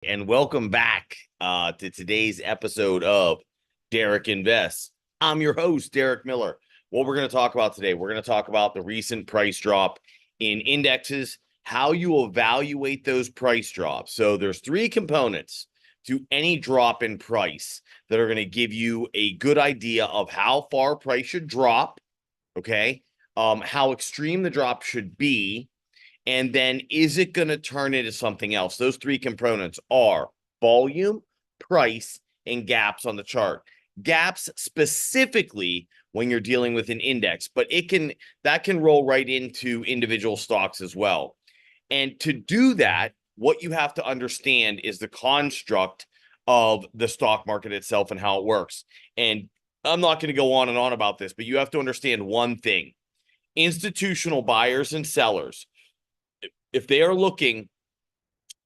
And welcome back to today's episode of Derek Invests. I'm your host, Derek Miller. What we're going to talk about today, we're going to talk about the recent price drop in indexes, how you evaluate those price drops. So there's three components to any drop in price that are going to give you a good idea of how far price should drop, okay? How extreme the drop should be, and then is it going to turn into something else? Those three components are volume, price, and gaps on the chart. Gaps specifically when you're dealing with an index, but that can roll right into individual stocks as well. And to do that, what you have to understand is the construct of the stock market itself and how it works. And I'm not going to go on and on about this, but you have to understand one thing. Institutional buyers and sellers, if they are looking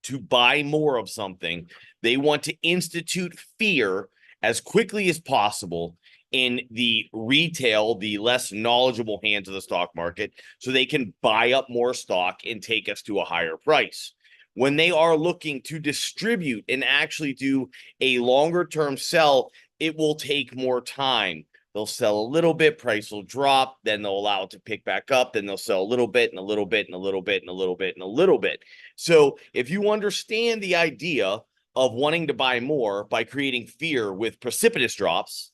to buy more of something, they want to institute fear as quickly as possible in the retail, the less knowledgeable hands of the stock market, so they can buy up more stock and take us to a higher price. When they are looking to distribute and actually do a longer term sell, it will take more time. They'll sell a little bit, price will drop, then they'll allow it to pick back up, then they'll sell a little bit and a little bit and a little bit and a little bit and a little bit. So if you understand the idea of wanting to buy more by creating fear with precipitous drops,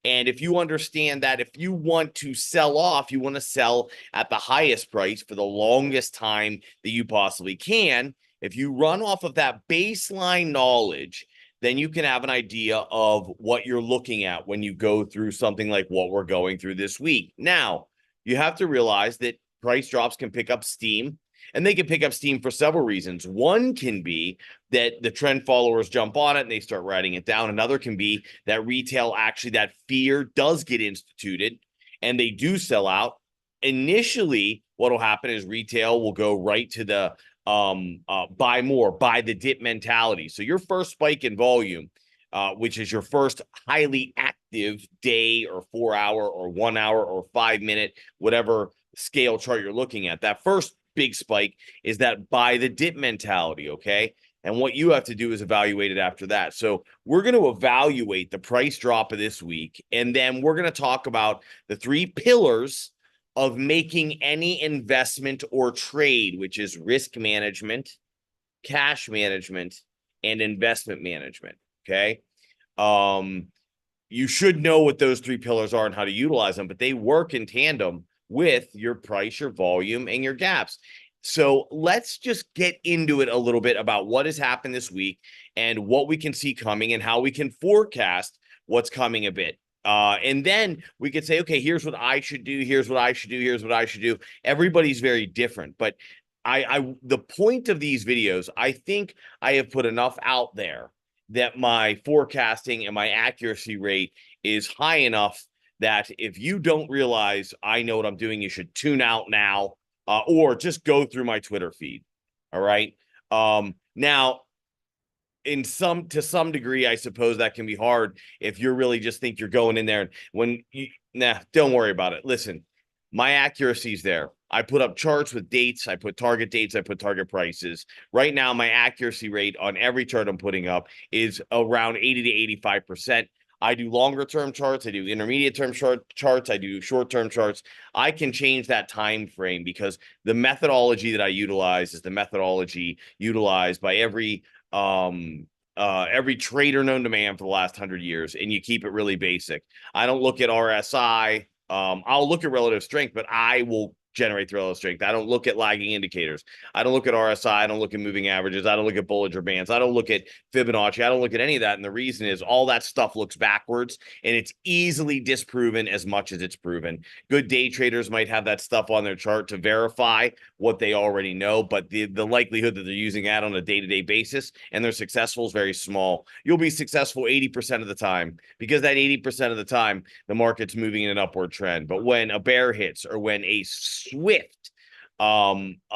and if you understand that if you want to sell off, you want to sell at the highest price for the longest time that you possibly can, if you run off of that baseline knowledge, then you can have an idea of what you're looking at when you go through something like what we're going through this week. Now, you have to realize that price drops can pick up steam, and they can pick up steam for several reasons. One can be that the trend followers jump on it and they start writing it down. Another can be that retail, actually, that fear does get instituted and they do sell out. Initially, what will happen is retail will go right to the buy more, buy the dip mentality. So your first spike in volume, which is your first highly active day or 4 hour or 1 hour or 5 minute, whatever scale chart you're looking at, that first big spike is that buy the dip mentality. Okay. And what you have to do is evaluate it after that. So we're going to evaluate the price drop of this week. And then we're going to talk about the three pillars of making any investment or trade, which is risk management, cash management, and investment management. Okay. You should know what those three pillars are and how to utilize them, but they work in tandem with your price, your volume, and your gaps. So let's just get into it a little bit about what has happened this week and what we can see coming and how we can forecast what's coming a bit. And then we could say, okay, here's what I should do. Here's what I should do. Here's what I should do. Everybody's very different, but the point of these videos, I think I have put enough out there that my forecasting and my accuracy rate is high enough that if you don't realize I know what I'm doing, you should tune out now, or just go through my Twitter feed. All right. Now, to some degree, I suppose that can be hard if you're really just think you're going in there and don't worry about it. Listen, my accuracy is there. I put up charts with dates. I put target dates. I put target prices. Right now, my accuracy rate on every chart I'm putting up is around 80 to 85%. I do longer term charts. I do intermediate term charts. I do short term charts. I can change that time frame because the methodology that I utilize is the methodology utilized by every trader known to man for the last 100 years, and you keep it really basic. I don't look at RSI. I'll look at relative strength, but I will generate the relative strength. I don't look at lagging indicators. I don't look at RSI. I don't look at moving averages. I don't look at Bollinger Bands. I don't look at Fibonacci. I don't look at any of that. And the reason is all that stuff looks backwards and it's easily disproven as much as it's proven. Good day traders might have that stuff on their chart to verify what they already know, but the likelihood that they're using that on a day-to-day basis and they're successful is very small. You'll be successful 80% of the time because that 80% of the time, the market's moving in an upward trend. But when a bear hits or when a swift market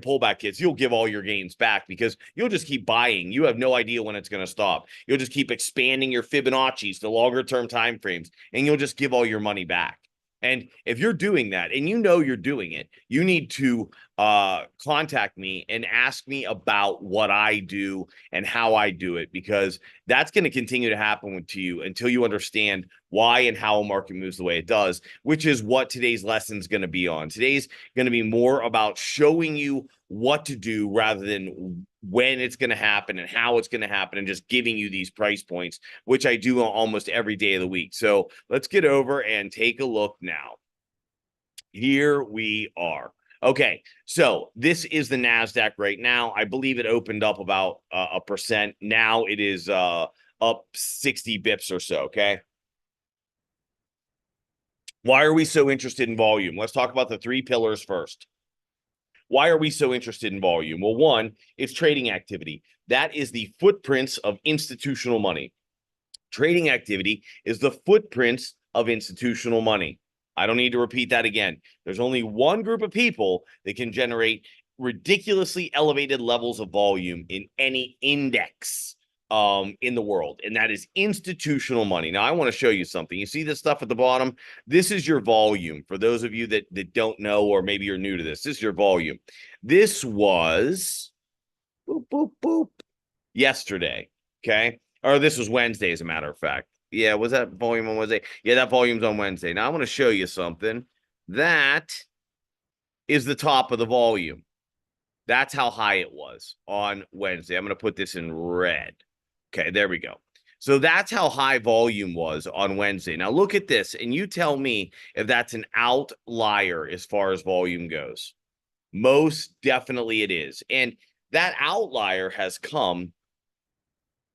pullback hits, you'll give all your gains back because you'll just keep buying. You have no idea when it's going to stop. You'll just keep expanding your Fibonacci's to longer term time frames, and you'll just give all your money back. And if you're doing that and you know you're doing it, you need to contact me and ask me about what I do and how I do it, because that's going to continue to happen to you until you understand why and how a market moves the way it does, which is what today's lesson is going to be on. Today's going to be more about showing you what to do rather than when it's going to happen and how it's going to happen, and just giving you these price points, which I do almost every day of the week. So let's get over and take a look now. Here we are. Okay, so this is the NASDAQ right now. I believe it opened up about a percent. Now it is up 60 bips or so, okay? Why are we so interested in volume? Let's talk about the three pillars first. Why are we so interested in volume? Well, one, it's trading activity. That is the footprints of institutional money. Trading activity is the footprints of institutional money. I don't need to repeat that again. There's only one group of people that can generate ridiculously elevated levels of volume in any index in the world, and that is institutional money. Now, I want to show you something. You see this stuff at the bottom? This is your volume. For those of you that don't know, or maybe you're new to this, this is your volume. This was boop, boop, boop, yesterday, okay? Or this was Wednesday, as a matter of fact. Yeah, was that volume on Wednesday? Yeah, that volume's on Wednesday. Now I want to show you something. That is the top of the volume. That's how high it was on Wednesday. I'm going to put this in red. Okay, there we go. So that's how high volume was on Wednesday. Now look at this, and you tell me if that's an outlier as far as volume goes. Most definitely it is. And that outlier has come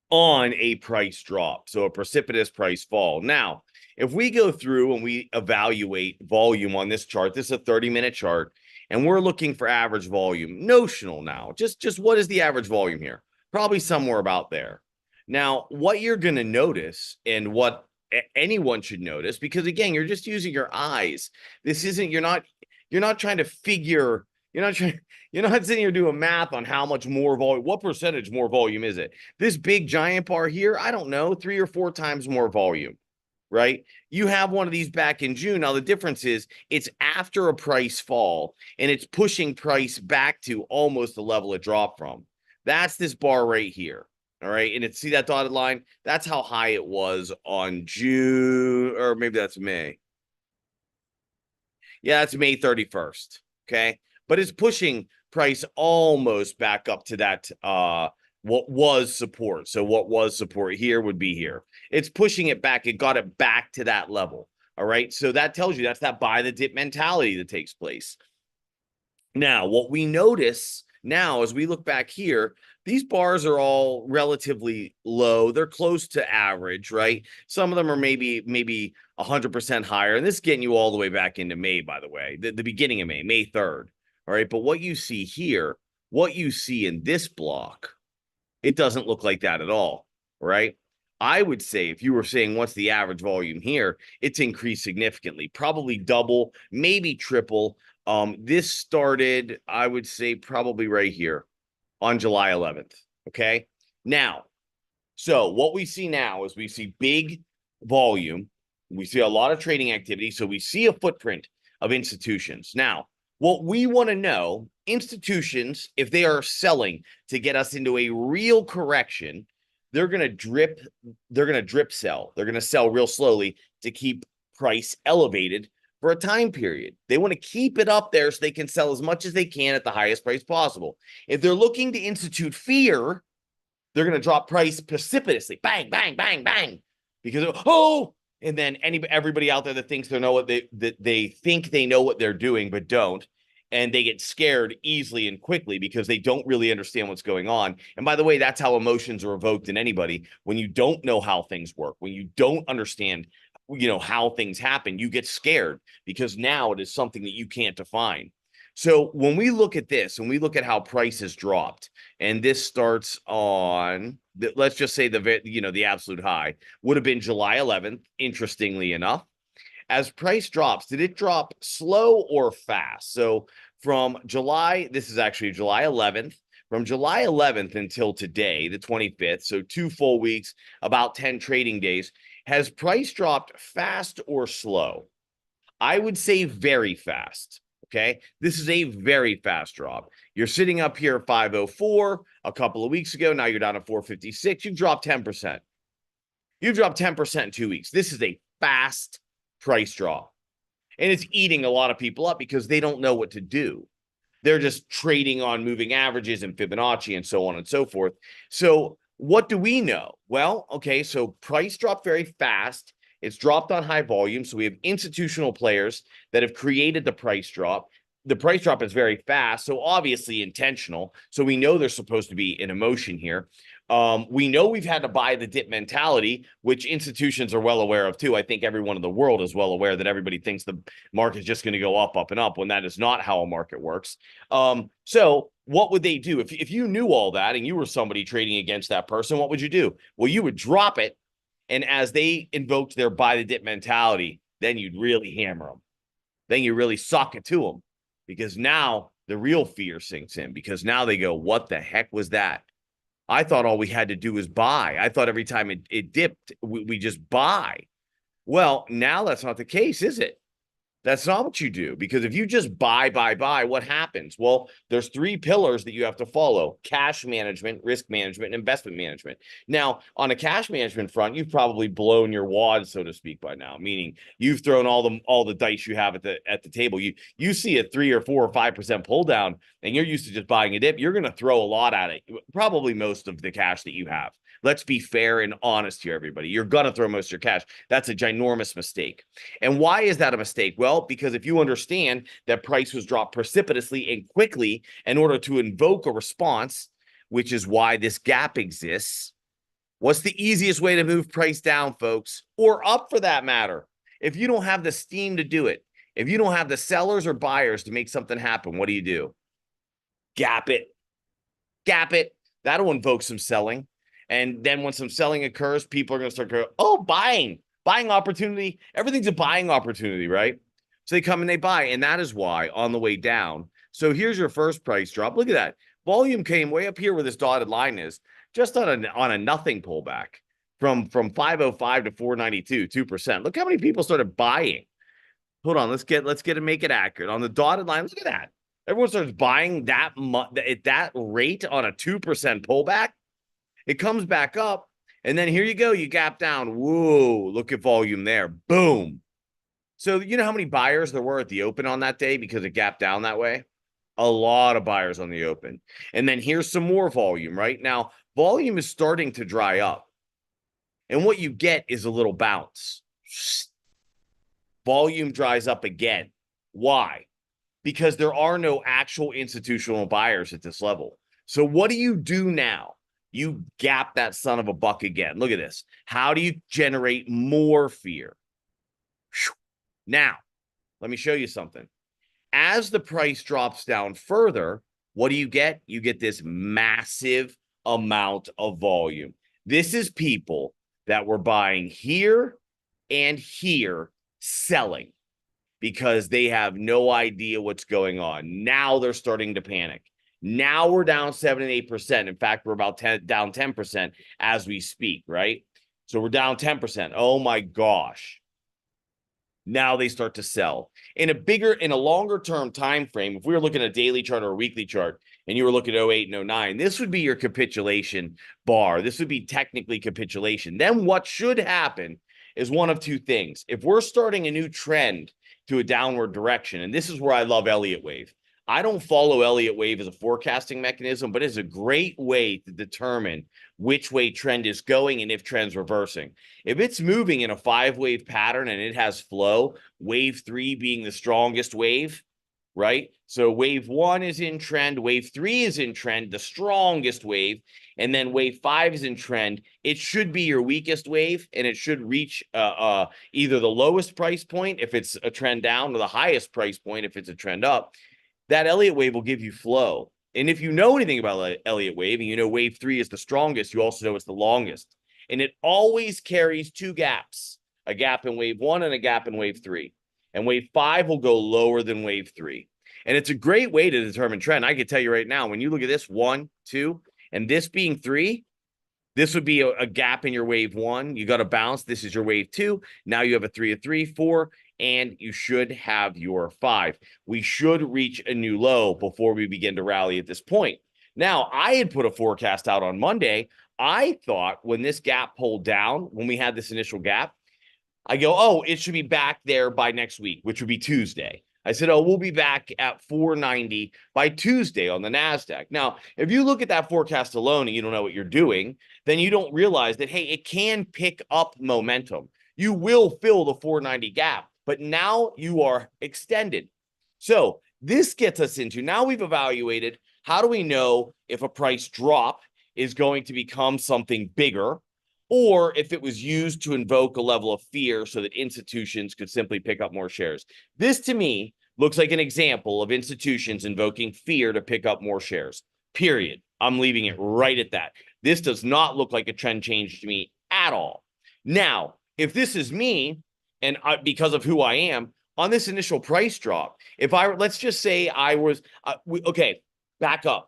on a price drop, so a precipitous price fall. Now, if we go through and we evaluate volume on this chart, this is a 30-minute chart, and we're looking for average volume, notional now. Just what is the average volume here? Probably somewhere about there. Now, what you're going to notice, and what anyone should notice, because again, you're just using your eyes. This isn't, you're not trying to figure, you're not sitting here doing math on how much more volume, what percentage more volume is it? This big giant bar here, I don't know, 3 or 4 times more volume, right? You have one of these back in June. Now, the difference is it's after a price fall, and it's pushing price back to almost the level it dropped from. That's this bar right here. All right. And see that dotted line? That's how high it was on June, or maybe that's May. Yeah, that's May 31st. Okay. But it's pushing price almost back up to that what was support. So what was support here would be here. It's pushing it back. It got it back to that level. All right. So that tells you that's that buy the dip mentality that takes place. Now, what we notice now as we look back here, these bars are all relatively low. They're close to average, right? Some of them are maybe 100% higher. And this is getting you all the way back into May, by the way, the beginning of May 3rd. All right. But what you see here, what you see in this block, it doesn't look like that at all. Right. I would say if you were saying what's the average volume here, it's increased significantly, probably double, maybe triple. This started, I would say, probably right here on July 11th. Okay. Now, so what we see now is we see big volume. We see a lot of trading activity. So we see a footprint of institutions. Now, what we want to know, institutions, if they are selling to get us into a real correction, they're going to drip sell. They're going to sell real slowly to keep price elevated for a time period. They want to keep it up there so they can sell as much as they can at the highest price possible. If they're looking to institute fear, they're going to drop price precipitously. Bang, bang, bang, bang. Because, and then everybody out there that thinks they know what they think they know what they're doing, but don't. And they get scared easily and quickly because they don't really understand what's going on. And by the way, that's how emotions are evoked in anybody. When you don't know how things work, when you don't understand, how things happen, you get scared because now it is something that you can't define. So when we look at this and we look at how prices dropped, and this starts on, let's just say the absolute high would have been July 11th, interestingly enough. As price drops, did it drop slow or fast? So from July, this is actually July 11th, from July 11th until today, the 25th, so 2 full weeks, about 10 trading days, has price dropped fast or slow? I would say very fast. Okay. This is a very fast drop. You're sitting up here at 504 a couple of weeks ago. Now you're down to 456. You've dropped 10%. You've dropped 10% in 2 weeks. This is a fast price drop. And it's eating a lot of people up because they don't know what to do. They're just trading on moving averages and Fibonacci and so on and so forth. So what do we know? Well, okay, so price dropped very fast. It's dropped on high volume. So we have institutional players that have created the price drop. The price drop is very fast, so obviously intentional. So we know there's supposed to be an emotion here. We know we've had to buy the dip mentality, which institutions are well aware of too. I think everyone in the world is well aware that everybody thinks the market is just going to go up, up, and up when that is not how a market works. So what would they do? If you knew all that and you were somebody trading against that person, what would you do? Well, you would drop it. And as they invoked their buy the dip mentality, then you'd really hammer them. Then you really sock it to them because now the real fear sinks in because now they go, what the heck was that? I thought all we had to do was buy. I thought every time it dipped, we just buy. Well, now that's not the case, is it? That's not what you do, because if you just buy, what happens? Well, there's three pillars that you have to follow: cash management, risk management, and investment management. Now, on a cash management front, you've probably blown your wad, so to speak, by now, meaning you've thrown all the dice you have at the table. You see a 3 or 4 or 5% pull down, and you're used to just buying a dip. You're going to throw a lot at it, probably most of the cash that you have. Let's be fair and honest here, everybody. You're going to throw most of your cash. That's a ginormous mistake. And why is that a mistake? Well, because if you understand that price was dropped precipitously and quickly in order to invoke a response, which is why this gap exists, what's the easiest way to move price down, folks? Or up, for that matter? If you don't have the steam to do it, if you don't have the sellers or buyers to make something happen, what do? Gap it. Gap it. That'll invoke some selling. And then when some selling occurs, people are going to start going, oh, buying opportunity. Everything's a buying opportunity, right? So they come and they buy. And that is why on the way down. So here's your first price drop. Look at that. Volume came way up here where this dotted line is, just on a nothing pullback from 505 to 492, 2%. Look how many people started buying. Hold on. Let's get to make it accurate. On the dotted line, look at that. Everyone starts buying that at that rate on a 2% pullback. It comes back up, and then here you go. You gap down. Whoa, look at volume there. Boom. So you know how many buyers there were at the open on that day because it gapped down that way? A lot of buyers on the open. And then here's some more volume, right? Now, volume is starting to dry up. And what you get is a little bounce. Volume dries up again. Why? Because there are no actual institutional buyers at this level. So what do you do now? You gap that son of a buck again. Look at this. How do you generate more fear? Now, let me show you something. As the price drops down further, what do you get? You get this massive amount of volume. This is people that were buying here and here, selling because they have no idea what's going on. Now they're starting to panic. Now we're down 7 and 8%. In fact, we're about down 10% as we speak, right? So we're down 10%. Oh my gosh. Now they start to sell. In a longer term time frame, if we were looking at a daily chart or a weekly chart, and you were looking at 08 and 09, this would be your capitulation bar. This would be technically capitulation. Then what should happen is one of two things. If we're starting a new trend to a downward direction, and this is where I love Elliott Wave. I don't follow Elliott Wave as a forecasting mechanism, but it's a great way to determine which way trend is going and if trend's reversing. If it's moving in a 5-wave pattern and it has flow, wave 3 being the strongest wave, right? So wave 1 is in trend, wave 3 is in trend, the strongest wave, and then wave 5 is in trend. It should be your weakest wave, and it should reach either the lowest price point if it's a trend down or the highest price point if it's a trend up. That Elliott Wave will give you flow. And if you know anything about Elliott Wave, and you know wave 3 is the strongest, you also know it's the longest. And it always carries two gaps, a gap in wave 1 and a gap in wave 3. And wave 5 will go lower than wave 3. And it's a great way to determine trend. I can tell you right now, when you look at this 1, 2, and this being 3, this would be a gap in your wave 1. You got to bounce. This is your wave 2. Now you have a 3, a 3, 4. and you should have your 5. We should reach a new low before we begin to rally at this point. Now, I had put a forecast out on Monday. I thought when this gap pulled down, when we had this initial gap, I go, oh, it should be back there by next week, which would be Tuesday. I said, oh, we'll be back at 490 by Tuesday on the NASDAQ. Now, if you look at that forecast alone and you don't know what you're doing, then you don't realize that, hey, it can pick up momentum. You will fill the 490 gap, but now you are extended. So this gets us into, now we've evaluated, how do we know if a price drop is going to become something bigger, or if it was used to invoke a level of fear so that institutions could simply pick up more shares. This, to me, looks like an example of institutions invoking fear to pick up more shares, period. I'm leaving it right at that. This does not look like a trend change to me at all. Now, if this is me, and because of who I am, on this initial price drop, let's just say I was, okay, back up.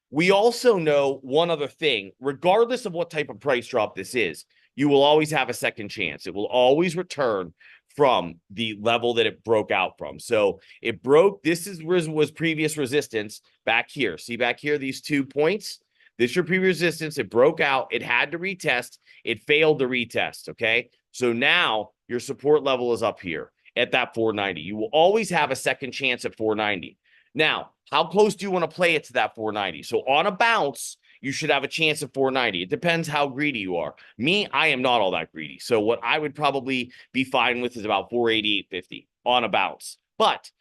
We also know one other thing, regardless of what type of price drop this is, you will always have a second chance. It will always return from the level that it broke out from. So it broke, was previous resistance back here. See back here, these 2 points? This is your previous resistance. It broke out. It had to retest. It failed to retest, okay? So now your support level is up here at that 490. You will always have a second chance at 490. Now, how close do you want to play it to that 490? So on a bounce, you should have a chance at 490. It depends how greedy you are. Me, I am not all that greedy. So what I would probably be fine with is about 488.50 on a bounce. But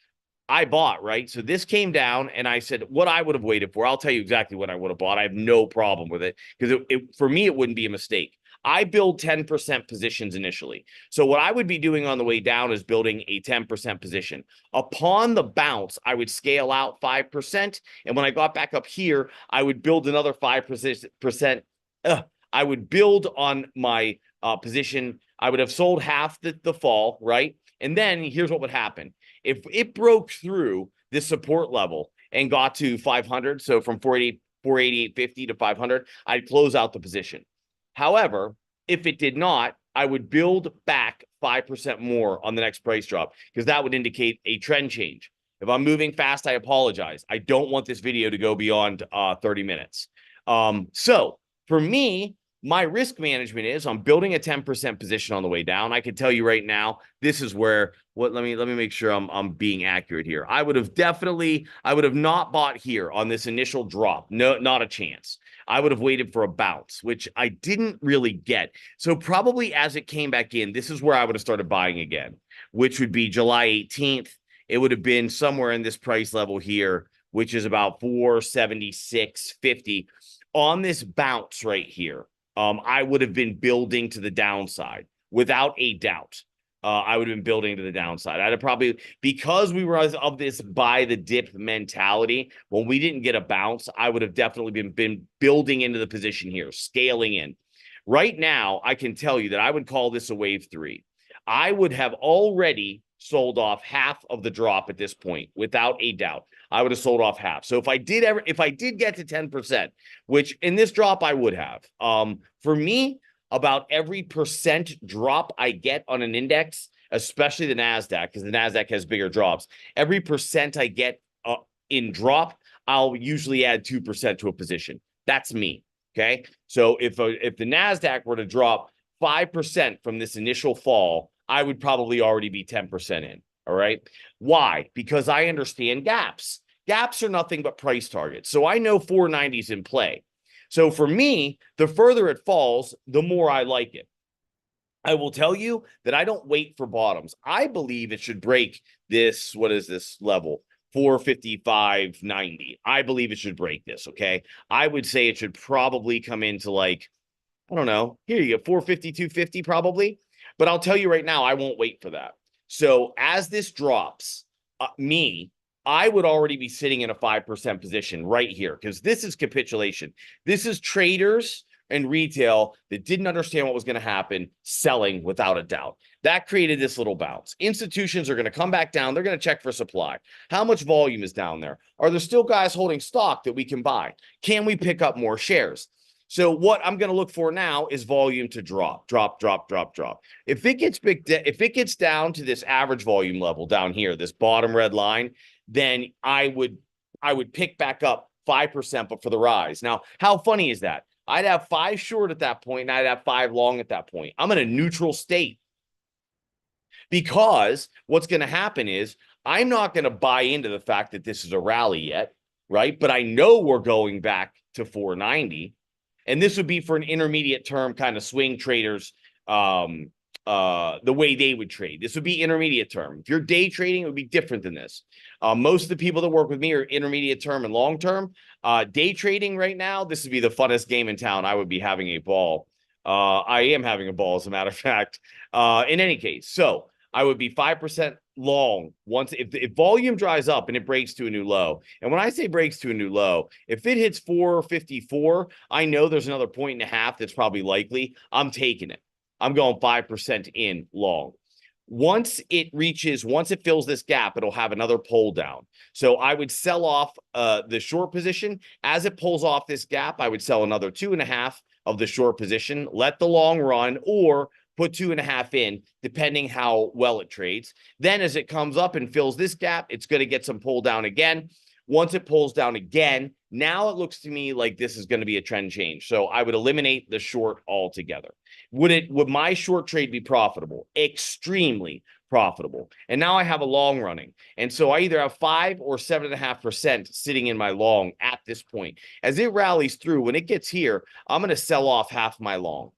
I bought, right? So this came down, and I said what I would have waited for. I'll tell you exactly what I would have bought. I have no problem with it because for me, it wouldn't be a mistake. I build 10% positions initially. So what I would be doing on the way down is building a 10% position. Upon the bounce, I would scale out 5%. And when I got back up here, I would build another 5%. I would build on my position. I would have sold half the fall, right? And then here's what would happen. If it broke through this support level and got to 500, so from 488.50 to 500, I'd close out the position. However, if it did not, I would build back 5% more on the next price drop because that would indicate a trend change. If I'm moving fast, I apologize. I don't want this video to go beyond 30 minutes. So for me, my risk management is I'm building a 10% position on the way down. I can tell you right now, this is where let me make sure I'm being accurate here. I would have not bought here on this initial drop. No, not a chance. I would have waited for a bounce, which I didn't really get. So probably as it came back in, this is where I would have started buying again, which would be July 18th. It would have been somewhere in this price level here, which is about 476.50 on this bounce right here. I would have been building to the downside without a doubt. I would have been building to the downside. I'd have probably, because we were of this buy the dip mentality, when we didn't get a bounce, I would have definitely been building into the position here, scaling in. Right now, I can tell you that I would call this a wave 3. I would have already sold off half of the drop at this point, without a doubt. I would have sold off half. So if I did get to 10%, which in this drop I would have, for me, about every percent drop I get on an index, especially the NASDAQ, because the NASDAQ has bigger drops, every percent I get in drop, I'll usually add 2% to a position. That's me, okay? So if the NASDAQ were to drop 5% from this initial fall, I would probably already be 10% in, all right? Why? Because I understand gaps. Gaps are nothing but price targets. So I know 490 is in play. So for me, the further it falls, the more I like it. I will tell you that I don't wait for bottoms. I believe it should break this, what is this level? 455.90. I believe it should break this, okay? I would say it should probably come into like, I don't know. Here you go, 452.50 probably. But I'll tell you right now, I won't wait for that. So as this drops, I would already be sitting in a 5% position right here because this is capitulation. This is traders and retail that didn't understand what was going to happen, selling without a doubt. That created this little bounce. Institutions are going to come back down. They're going to check for supply. How much volume is down there? Are there still guys holding stock that we can buy? Can we pick up more shares? So what I'm going to look for now is volume to drop. If it gets if it gets down to this average volume level down here, this bottom red line, then I would pick back up 5%, but for the rise. Now, how funny is that? I'd have 5 short at that point, and I'd have 5 long at that point. I'm in a neutral state because what's going to happen is I'm not going to buy into the fact that this is a rally yet, right? But I know we're going back to 490. And this would be for an intermediate term kind of swing traders, the way they would trade. This would be intermediate term. If you're day trading, it would be different than this. Most of the people that work with me are intermediate term and long term. Day trading right now, this would be the funnest game in town. I would be having a ball. I am having a ball, as a matter of fact. In any case, so I would be 5% long once if volume dries up and it breaks to a new low. And when I say breaks to a new low, if it hits 454, I know there's another 1.5 that's probably likely. I'm taking it. I'm going 5% in long. Once it fills this gap, it'll have another pull down. So I would sell off the short position. As it pulls off this gap, I would sell another 2.5 of the short position, let the long run, or put 2.5 in, depending how well it trades. Then as it comes up and fills this gap, it's going to get some pull down again. Once it pulls down again, now it looks to me like this is going to be a trend change. So I would eliminate the short altogether. Would my short trade be profitable? Extremely profitable. And now I have a long running. And so I either have 5 or 7.5% sitting in my long at this point. As it rallies through, when it gets here, I'm going to sell off half my long.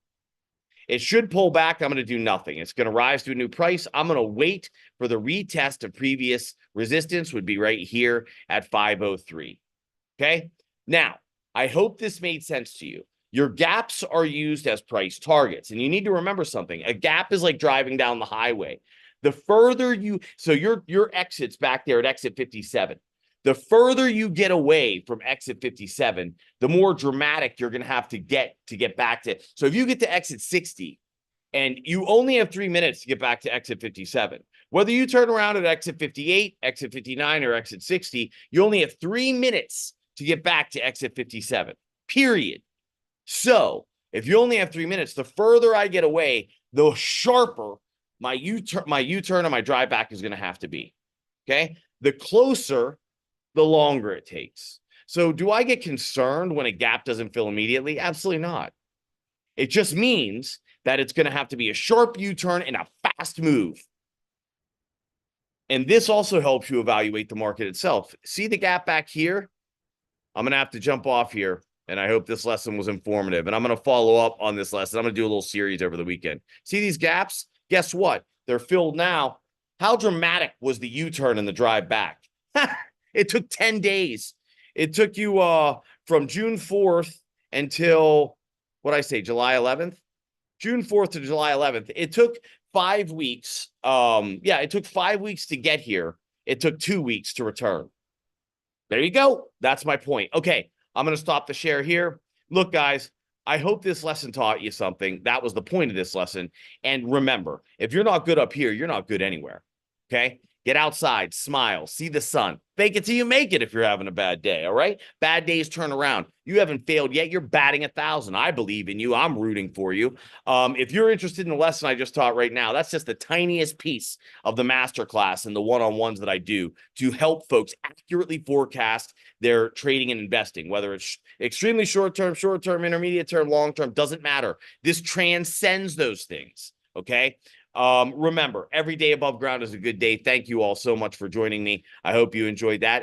It should pull back. I'm going to do nothing. It's going to rise to a new price. I'm going to wait for the retest of previous resistance, would be right here at 503. Okay. Now, I hope this made sense to you. Your gaps are used as price targets. And you need to remember something. A gap is like driving down the highway. The further so your exit's back there at exit 57. The further you get away from exit 57, the more dramatic you're going to have to get back to. So if you get to exit 60 and you only have 3 minutes to get back to exit 57, whether you turn around at exit 58, exit 59, or exit 60, you only have 3 minutes to get back to exit 57, period. So if you only have 3 minutes, the further I get away, the sharper my U-turn and my drive back is going to have to be. Okay. The closer, the longer it takes. So do I get concerned when a gap doesn't fill immediately? Absolutely not. It just means that it's going to have to be a sharp U-turn and a fast move. And this also helps you evaluate the market itself. See the gap back here? I'm going to have to jump off here. And I hope this lesson was informative. And I'm going to follow up on this lesson. I'm going to do a little series over the weekend. See these gaps? Guess what? They're filled now. How dramatic was the U-turn and the drive back? It took 10 days. It took you from June 4th until, July 11th? June 4th to July 11th. It took 5 weeks. It took 5 weeks to get here. It took 2 weeks to return. There you go. That's my point. Okay, I'm going to stop the share here. Look, guys, I hope this lesson taught you something. That was the point of this lesson. And remember, if you're not good up here, you're not good anywhere. Okay? Get outside, smile, see the sun. Fake it till you make it if you're having a bad day, all right? Bad days turn around. You haven't failed yet. You're batting 1,000. I believe in you. I'm rooting for you. If you're interested in the lesson I just taught right now, that's just the tiniest piece of the masterclass and the one-on-ones that I do to help folks accurately forecast their trading and investing, whether it's extremely short-term, intermediate-term, long-term, doesn't matter. This transcends those things, okay? Remember, every day above ground is a good day. Thank you all so much for joining me. I hope you enjoyed that.